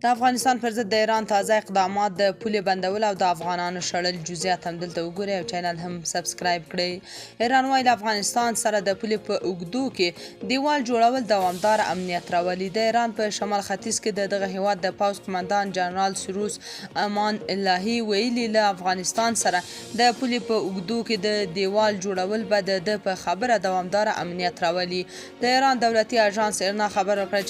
د افغانستان پر ضد د ایران تازه اقدامات، د پولې بندول او د افغانانو شړل جزئیات هم دلته وګورئ او چینل هم سبسکرایب کړئ. ایران وایي له افغانستان سره د پولې په اوږدو کې دیوال جوړول دوامدار امنیت راولي. د ایران په شمال ختیځ کې د دغه هیواد د پوځ قمندان جنرال سروش امان اللهی ویلي له افغانستان سره د پولې په اوږدو کې د دیوال جوړول به د په خبره دوامدار امنیت راولي. د ایران دولتي اژانس ایرنا خبر ورکړه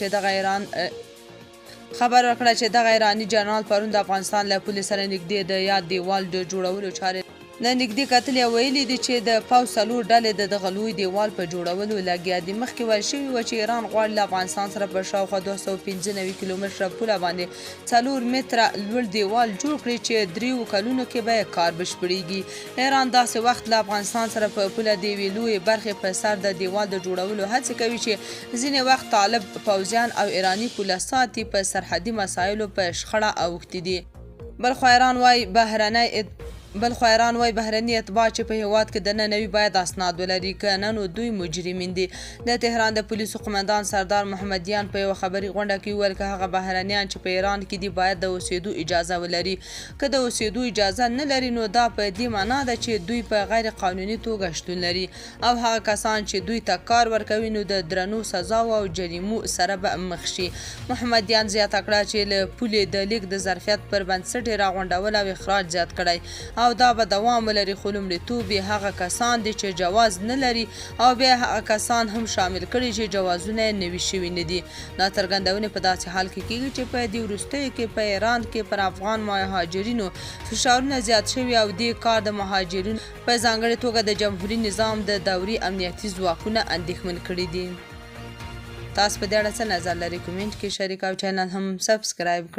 چې دغه ایراني جنرال پرون د افغانستان له پولې سره نږدې د یاد دیوال د جوړولو چارې له نږدې کتلې او ویلي دي چې د پوځ څلور ډلې د دغه لوی دیوال په جوړولو لګیا دي. مخکې ویل شوي وه چې ایران غواړي له افغانستان سره په شاوخوا 295 کیلومتره پوله باندې 4 متره لوړ دیوال جوړ کړي چې 3 کلونو کې به یې کار بشپړېږي. ایران داسې وخت له افغانستان سره په پوله د یوې لویې برخې په سر د دیوال د جوړولو هڅې کوي چې ځینې وخت طالب پوځیان او ایراني پوله ساتي په سرحدي مسایلو په شخړه اوښتي دي. بلخو ایران وایي بهرني اتباع چې په هیواد کې دننه وي باید اسناد ولري، که نه نو دوی مجرمین دي. د تهران د پولیسو قمندان سردار محمدیان په یوه خبري غونډه کې وویل که هغه بهرنیان چې په ایران کې دي باید د اوسېدو اجازه ولري. که د اوسېدو اجازه نه لري نو دا په دې معنا ده چې دوی په غیر قانوني توګه شتون لري او هغه کسان چې دوی ته کار ورکوي نو د درنو سزاو او جریمو سره به مخ شي. محمدیان زیاته کړه چې له پولې د لیږد د ظرفیت پر بنسټ یې راغونډول او اخراج زیات کړی او دا به دوام ولري، خو لومړیتوب یې هغه کسان دي چې جواز نه لري او بیا هغه کسان هم شامل کړي چې جوازونه یې نوي شوي نه دي. ناڅرګندونې په داسې حال کې کېږي چې په دې وروستیو کې په ایران کې پر افغان مهاجرینو فشارونه زیات شوي او دې کار د مهاجرینو په ځانګړې توګه د جمهوري نظام د دوري امنیتي ځواکونه اندېښمن کړي دي. تاسو په دې اړه څه نظر لرئ؟ کومنټ کې شریک او چینل هم سبسکرایب کړئ.